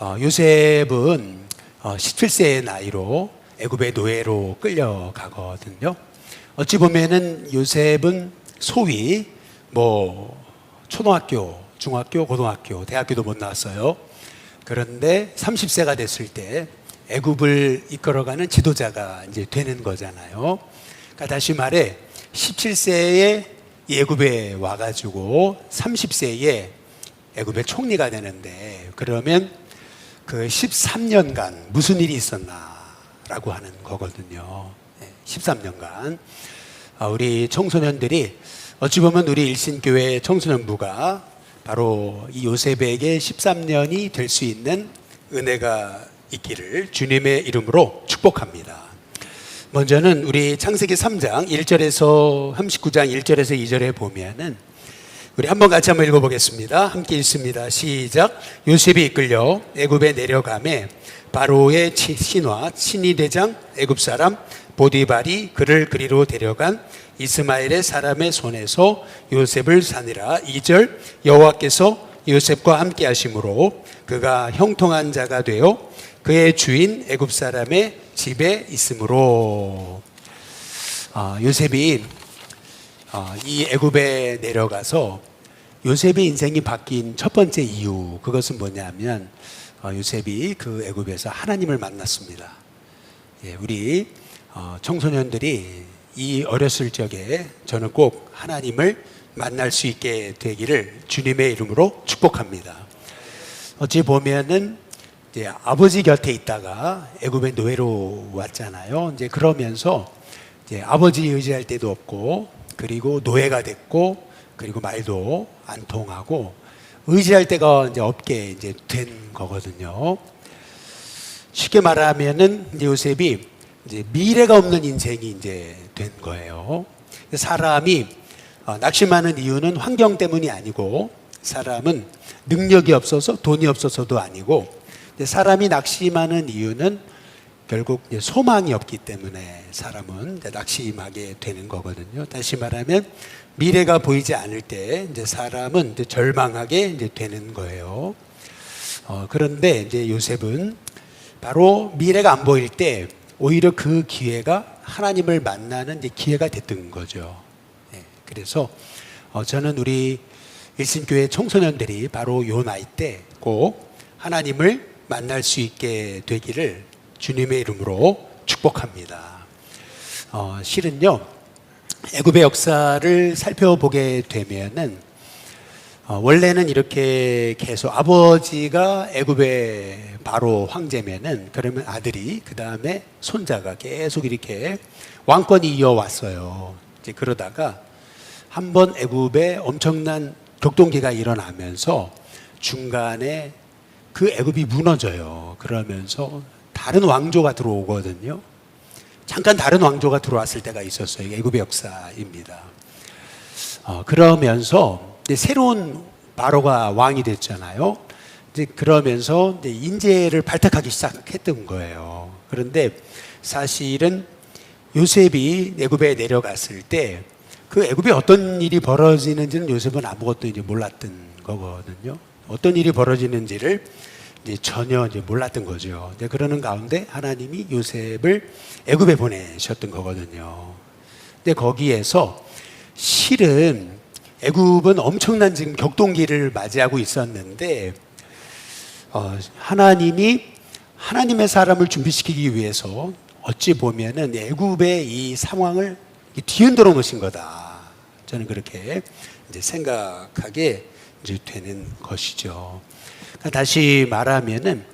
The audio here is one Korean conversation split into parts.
요셉은 17세의 나이로 애굽의 노예로 끌려가거든요. 어찌 보면은 요셉은 소위 초등학교, 중학교, 고등학교, 대학교도 못 나왔어요. 그런데 30세가 됐을 때 애굽을 이끌어가는 지도자가 이제 되는 거잖아요. 그러니까 다시 말해 17세에 애굽에 와가지고 30세에 애굽의 총리가 되는데, 그러면 그 13년간 무슨 일이 있었나라고 하는 거거든요. 13년간 우리 청소년들이 어찌 보면 우리 일신교회 청소년부가 바로 이 요셉에게 13년이 될 수 있는 은혜가 있기를 주님의 이름으로 축복합니다. 먼저는 우리 창세기 3장 1절에서 39장 1절에서 2절에 보면은 우리 한번 같이 한번 읽어보겠습니다. 함께 읽습니다. 시작. 요셉이 이끌려 애굽에 내려가매 바로의 신하 친위대장 애굽 사람 보디발이 그를 그리로 데려간 이스마엘의 사람의 손에서 요셉을 사니라. 2절. 여호와께서 요셉과 함께 하심으로 그가 형통한 자가 되어 그의 주인 애굽 사람의 집에 있으므로. 요셉이 이 애굽에 내려가서 요셉의 인생이 바뀐 첫 번째 이유, 그것은 뭐냐면 요셉이 그 애굽에서 하나님을 만났습니다. 우리 청소년들이 이 어렸을 적에 저는 꼭 하나님을 만날 수 있게 되기를 주님의 이름으로 축복합니다. 어찌 보면은 이제 아버지 곁에 있다가 애굽의 노예로 왔잖아요. 이제 그러면서 이제 아버지 의지할 데도 없고, 그리고 노예가 됐고, 그리고 말도 안 통하고 의지할 데가 이제 없게 이제 된 거거든요. 쉽게 말하면은 이제 요셉이 이제 미래가 없는 인생이 이제 된 거예요. 사람이 낙심하는 이유는 환경 때문이 아니고, 사람은 능력이 없어서 돈이 없어서도 아니고, 사람이 낙심하는 이유는 결국 소망이 없기 때문에 사람은 낙심하게 되는 거거든요. 다시 말하면 미래가 보이지 않을 때 이제 사람은 이제 절망하게 이제 되는 거예요. 그런데 이제 요셉은 바로 미래가 안 보일 때 오히려 그 기회가 하나님을 만나는 이제 기회가 됐던 거죠. 그래서 저는 우리 일신교회 청소년들이 바로 요 나이 때 꼭 하나님을 만날 수 있게 되기를 주님의 이름으로 축복합니다. 실은요, 애굽의 역사를 살펴보게 되면은 원래는 이렇게 계속 아버지가 애굽의 바로 황제면은 그러면 아들이, 그 다음에 손자가 계속 이렇게 왕권이 이어왔어요. 이제 그러다가 한번 애굽에 엄청난 격동기가 일어나면서 중간에 그 애굽이 무너져요. 그러면서 다른 왕조가 들어오거든요. 잠깐 다른 왕조가 들어왔을 때가 있었어요. 애굽의 역사입니다. 그러면서 이제 새로운 바로가 왕이 됐잖아요. 이제 그러면서 이제 인재를 발탁하기 시작했던 거예요. 그런데 사실은 요셉이 애굽에 내려갔을 때 그 애굽에 어떤 일이 벌어지는지는 요셉은 아무것도 이제 몰랐던 거거든요. 어떤 일이 벌어지는지를 이제 전혀 이제 몰랐던 거죠. 이제 그러는 가운데 하나님이 요셉을 애굽에 보내셨던 거거든요. 근데 거기에서 실은 애굽은 엄청난 지금 격동기를 맞이하고 있었는데 하나님이 하나님의 사람을 준비시키기 위해서 어찌 보면은 애굽의 이 상황을 뒤흔들어 놓으신 거다. 저는 그렇게 이제 생각하게 이제 되는 것이죠. 그러니까 다시 말하면은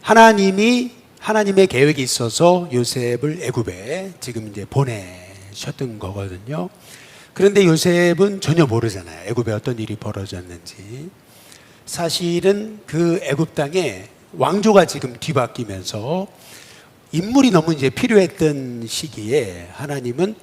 하나님의 계획이 있어서 요셉을 애굽에 지금 이제 보내셨던 거거든요. 그런데 요셉은 전혀 모르잖아요. 애굽에 어떤 일이 벌어졌는지. 사실은 그 애굽 땅에 왕조가 지금 뒤바뀌면서 인물이 너무 이제 필요했던 시기에 하나님은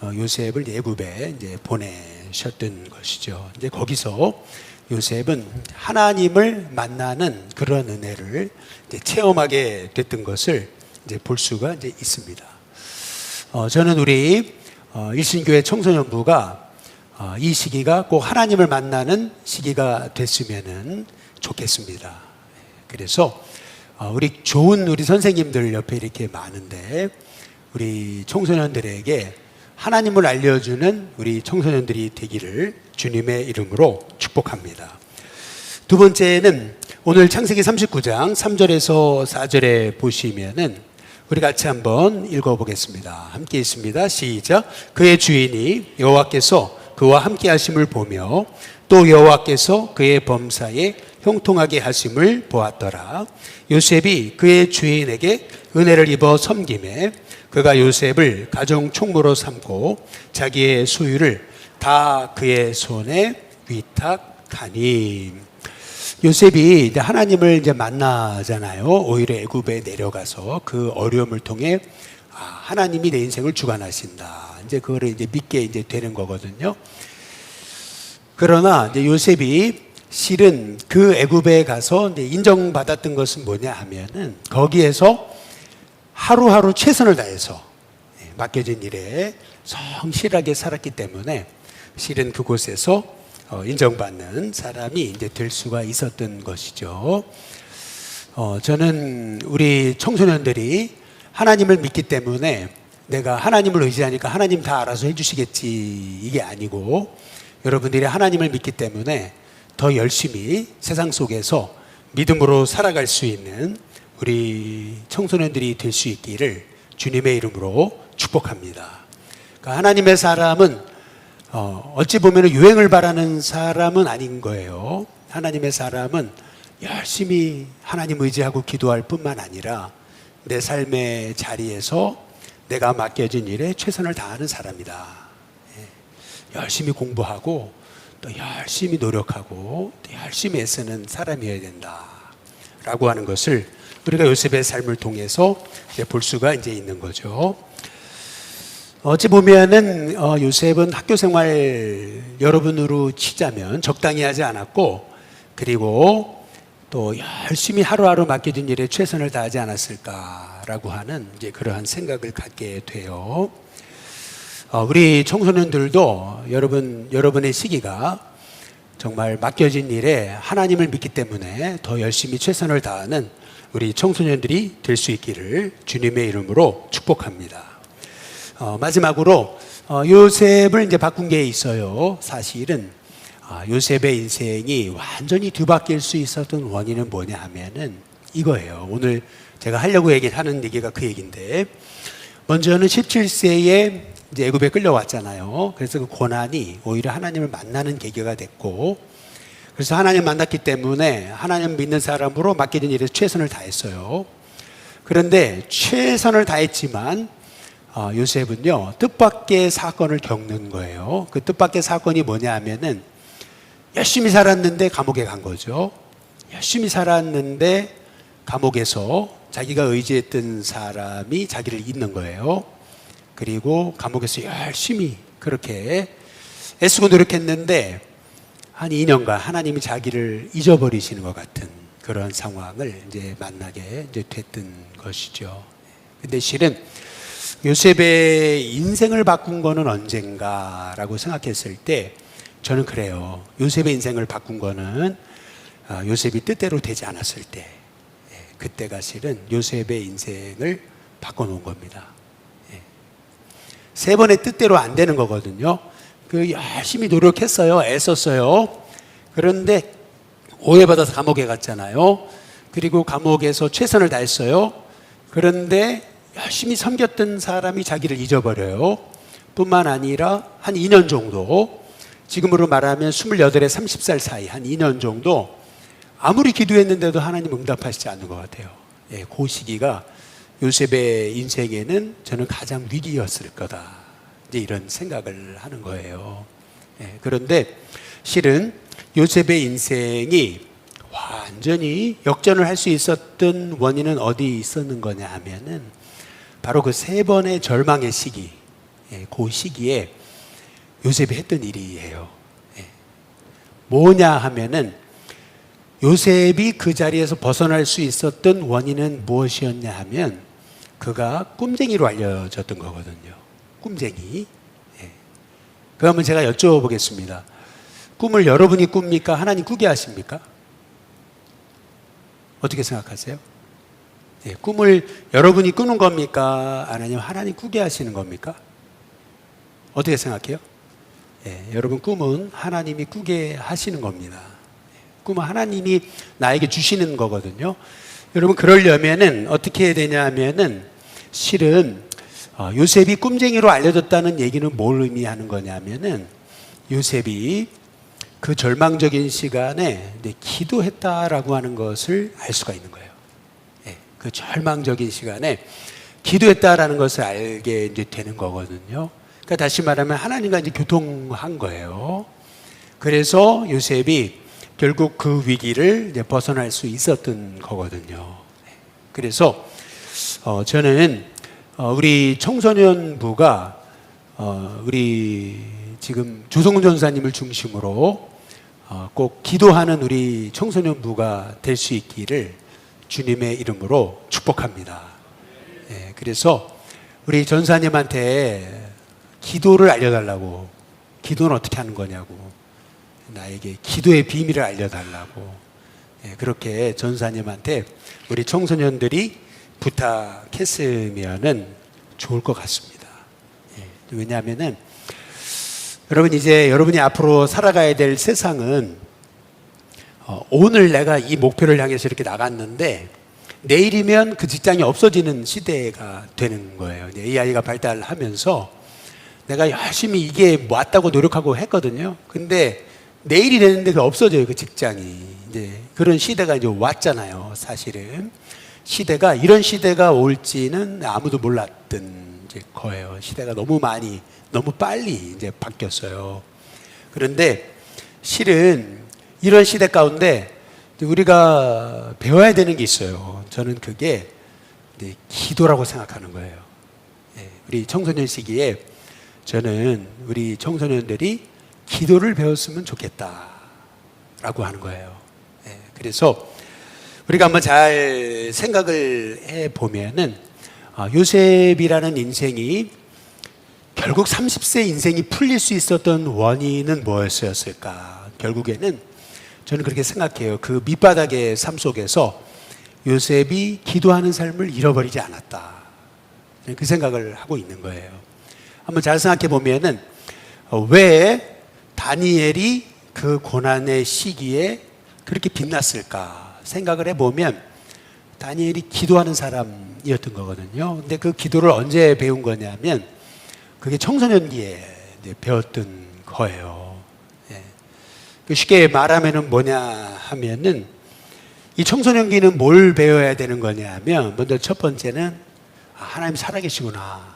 요셉을 애굽에 이제 보내셨던 것이죠. 이제 거기서 요셉은 하나님을 만나는 그런 은혜를 이제 체험하게 됐던 것을 이제 볼 수가 이제 있습니다. 저는 우리 일신교회 청소년부가 이 시기가 꼭 하나님을 만나는 시기가 됐으면 좋겠습니다. 그래서 우리 좋은 우리 선생님들 옆에 이렇게 많은데 우리 청소년들에게 하나님을 알려주는 우리 청소년들이 되기를 주님의 이름으로 축복합니다. 두 번째는 오늘 창세기 39장 3절에서 4절에 보시면은 우리 같이 한번 읽어보겠습니다. 함께 있습니다. 시작. 그의 주인이 여호와께서 그와 함께 하심을 보며 또 여호와께서 그의 범사에 형통하게 하심을 보았더라. 요셉이 그의 주인에게 은혜를 입어 섬김에 그가 요셉을 가정 총무로 삼고 자기의 소유를 다 그의 손에 위탁하니. 요셉이 이제 하나님을 이제 만나잖아요. 오히려 애굽에 내려가서 그 어려움을 통해 하나님이 내 인생을 주관하신다. 이제 그거를 이제 믿게 이제 되는 거거든요. 그러나 이제 요셉이 실은 그 애굽에 가서 이제 인정받았던 것은 뭐냐 하면은 거기에서 하루하루 최선을 다해서 맡겨진 일에 성실하게 살았기 때문에 실은 그곳에서 인정받는 사람이 이제 될 수가 있었던 것이죠. 저는 우리 청소년들이 하나님을 믿기 때문에 내가 하나님을 의지하니까 하나님 다 알아서 해주시겠지 이게 아니고 여러분들이 하나님을 믿기 때문에 더 열심히 세상 속에서 믿음으로 살아갈 수 있는 우리 청소년들이 될 수 있기를 주님의 이름으로 축복합니다. 그러니까 하나님의 사람은 어찌 보면 유행을 바라는 사람은 아닌 거예요. 하나님의 사람은 열심히 하나님 의지하고 기도할 뿐만 아니라 내 삶의 자리에서 내가 맡겨진 일에 최선을 다하는 사람이다. 열심히 공부하고 또 열심히 노력하고 또 열심히 애쓰는 사람이어야 된다 라고 하는 것을 우리가 요셉의 삶을 통해서 이제 볼 수가 이제 있는 거죠. 어찌 보면은 요셉은 학교 생활 여러분으로 치자면 적당히 하지 않았고 그리고 또 열심히 하루하루 맡겨진 일에 최선을 다하지 않았을까라고 하는 이제 그러한 생각을 갖게 돼요. 우리 청소년들도 여러분의 시기가 정말 맡겨진 일에 하나님을 믿기 때문에 더 열심히 최선을 다하는 우리 청소년들이 될 수 있기를 주님의 이름으로 축복합니다. 마지막으로 요셉을 이제 바꾼 게 있어요. 사실은 요셉의 인생이 완전히 뒤바뀔 수 있었던 원인은 뭐냐 하면은 이거예요. 오늘 제가 하려고 하는 얘기가 그 얘기인데 먼저는 17세에 이제 애굽에 끌려왔잖아요. 그래서 그 고난이 오히려 하나님을 만나는 계기가 됐고 그래서 하나님 만났기 때문에 하나님 믿는 사람으로 맡겨진 일에 최선을 다했어요. 그런데 최선을 다했지만 요셉은요 뜻밖의 사건을 겪는 거예요. 그 뜻밖의 사건이 뭐냐 하면은 열심히 살았는데 감옥에 간 거죠. 열심히 살았는데 감옥에서 자기가 의지했던 사람이 자기를 잇는 거예요. 그리고 감옥에서 열심히 그렇게 애쓰고 노력했는데 한 2년간 하나님이 자기를 잊어버리시는 것 같은 그런 상황을 이제 만나게 이제 됐던 것이죠. 근데 실은 요셉의 인생을 바꾼 거는 언젠가라고 생각했을 때 저는 그래요. 요셉의 인생을 바꾼 거는 요셉이 뜻대로 되지 않았을 때 그때가 실은 요셉의 인생을 바꿔놓은 겁니다. 세 번의 뜻대로 안 되는 거거든요. 그 열심히 노력했어요. 애썼어요. 그런데 오해받아서 감옥에 갔잖아요. 그리고 감옥에서 최선을 다했어요. 그런데 열심히 섬겼던 사람이 자기를 잊어버려요. 뿐만 아니라 한 2년 정도 지금으로 말하면 28에 30살 사이 한 2년 정도 아무리 기도했는데도 하나님 응답하시지 않는 것 같아요. 그 시기가 요셉의 인생에는 저는 가장 위기였을 거다. 이제 이런 생각을 하는 거예요. 그런데 실은 요셉의 인생이 완전히 역전을 할 수 있었던 원인은 어디 있었는 거냐 하면은 바로 그 세 번의 절망의 시기, 그 시기에 요셉이 했던 일이에요. 뭐냐 하면은 요셉이 그 자리에서 벗어날 수 있었던 원인은 무엇이었냐 하면 그가 꿈쟁이로 알려졌던 거거든요. 꿈쟁이. 그러면 제가 여쭤보겠습니다. 꿈을 여러분이 꿉니까? 하나님 꾸게 하십니까? 어떻게 생각하세요? 예, 꿈을 여러분이 꾸는 겁니까? 아니면 하나님 꾸게 하시는 겁니까? 어떻게 생각해요? 예, 여러분 꿈은 하나님이 꾸게 하시는 겁니다. 꿈은 하나님이 나에게 주시는 거거든요. 여러분 그러려면은 어떻게 해야 되냐면은 실은 요셉이 꿈쟁이로 알려졌다는 얘기는 뭘 의미하는 거냐면은 요셉이 그 절망적인 시간에 기도했다라고 하는 것을 알 수가 있는 거예요. 예, 그 절망적인 시간에 기도했다라는 것을 알게 이제 되는 거거든요. 그러니까 다시 말하면 하나님과 이제 교통한 거예요. 그래서 요셉이 결국 그 위기를 이제 벗어날 수 있었던 거거든요. 그래서 저는 우리 청소년부가 우리 지금 조성훈 전사님을 중심으로 꼭 기도하는 우리 청소년부가 될 수 있기를 주님의 이름으로 축복합니다. 그래서 우리 전사님한테 기도를 알려달라고, 기도는 어떻게 하는 거냐고, 나에게 기도의 비밀을 알려달라고, 그렇게 전사님한테 우리 청소년들이 부탁했으면 좋을 것 같습니다. 왜냐하면은 여러분 이제 여러분이 앞으로 살아가야 될 세상은 오늘 내가 이 목표를 향해서 이렇게 나갔는데 내일이면 그 직장이 없어지는 시대가 되는 거예요. AI가 발달하면서 내가 열심히 이게 맞다고 노력하고 했거든요. 근데 내일이 되는데 그 없어져요, 그 직장이. 이제 그런 시대가 이제 왔잖아요, 사실은. 시대가, 이런 시대가 올지는 아무도 몰랐던 이제 거예요. 시대가 너무 빨리 이제 바뀌었어요. 그런데 실은 이런 시대 가운데 우리가 배워야 되는 게 있어요. 저는 그게 기도라고 생각하는 거예요. 우리 청소년 시기에 저는 우리 청소년들이 기도를 배웠으면 좋겠다라고 하는 거예요. 그래서 우리가 한번 잘 생각을 해보면은 요셉이라는 인생이 결국 30세 인생이 풀릴 수 있었던 원인은 무엇이었을까? 결국에는 저는 그렇게 생각해요. 그 밑바닥의 삶 속에서 요셉이 기도하는 삶을 잃어버리지 않았다. 그 생각을 하고 있는 거예요. 한번 잘 생각해 보면은 왜 다니엘이 그 고난의 시기에 그렇게 빛났을까 생각을 해보면 다니엘이 기도하는 사람이었던 거거든요. 근데 그 기도를 언제 배운 거냐면 그게 청소년기에 배웠던 거예요. 쉽게 말하면은 뭐냐 하면은 이 청소년기는 뭘 배워야 되는 거냐 하면 먼저 첫 번째는 하나님 살아계시구나.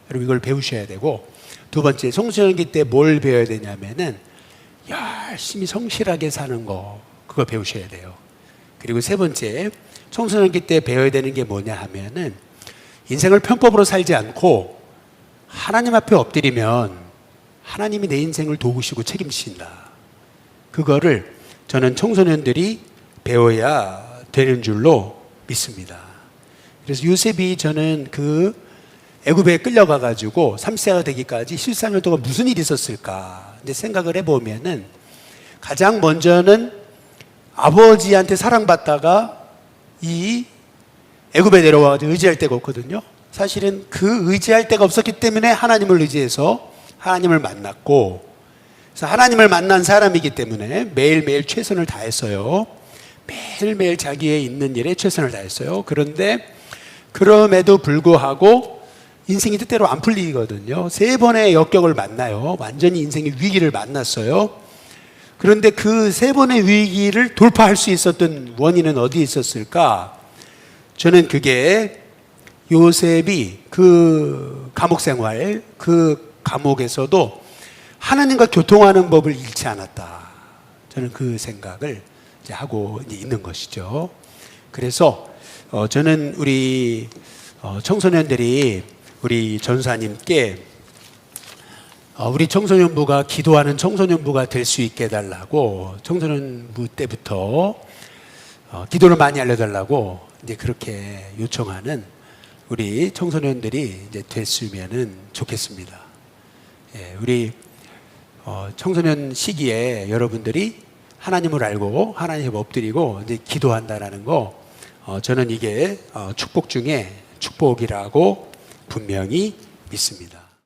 여러분 이걸 배우셔야 되고, 두 번째 청소년기 때 뭘 배워야 되냐면은 열심히 성실하게 사는 거, 그거 배우셔야 돼요. 그리고 세 번째 청소년기 때 배워야 되는 게 뭐냐 하면은 인생을 편법으로 살지 않고 하나님 앞에 엎드리면 하나님이 내 인생을 도우시고 책임지신다. 그거를 저는 청소년들이 배워야 되는 줄로 믿습니다. 그래서 요셉이 저는 그 애굽에 끌려가 가지고 30세가 되기까지 13년 동안 무슨 일이 있었을까 이제 생각을 해보면은 가장 먼저는 아버지한테 사랑받다가 이 애굽에 내려와서 의지할 데가 없거든요. 사실은 그 의지할 데가 없었기 때문에 하나님을 의지해서 하나님을 만났고, 그래서 하나님을 만난 사람이기 때문에 매일매일 최선을 다했어요. 매일매일 자기의 있는 일에 최선을 다했어요. 그런데 그럼에도 불구하고 인생이 뜻대로 안 풀리거든요. 3번의 역경을 만나요. 완전히 인생의 위기를 만났어요. 그런데 그 3번의 위기를 돌파할 수 있었던 원인은 어디에 있었을까? 저는 그게 요셉이 그 감옥 생활, 그 감옥에서도 하나님과 교통하는 법을 잃지 않았다. 저는 그 생각을 이제 하고 있는 것이죠. 그래서 저는 우리 청소년들이 우리 전사님께 우리 청소년부가 기도하는 청소년부가 될 수 있게 해달라고, 청소년부 때부터 기도를 많이 알려달라고 이제 그렇게 요청하는 우리 청소년들이 이제 됐으면은 좋겠습니다. 우리 청소년 시기에 여러분들이 하나님을 알고 하나님 앞에 엎드리고 이제 기도한다라는 거, 저는 이게 축복 중에 축복이라고 분명히 믿습니다.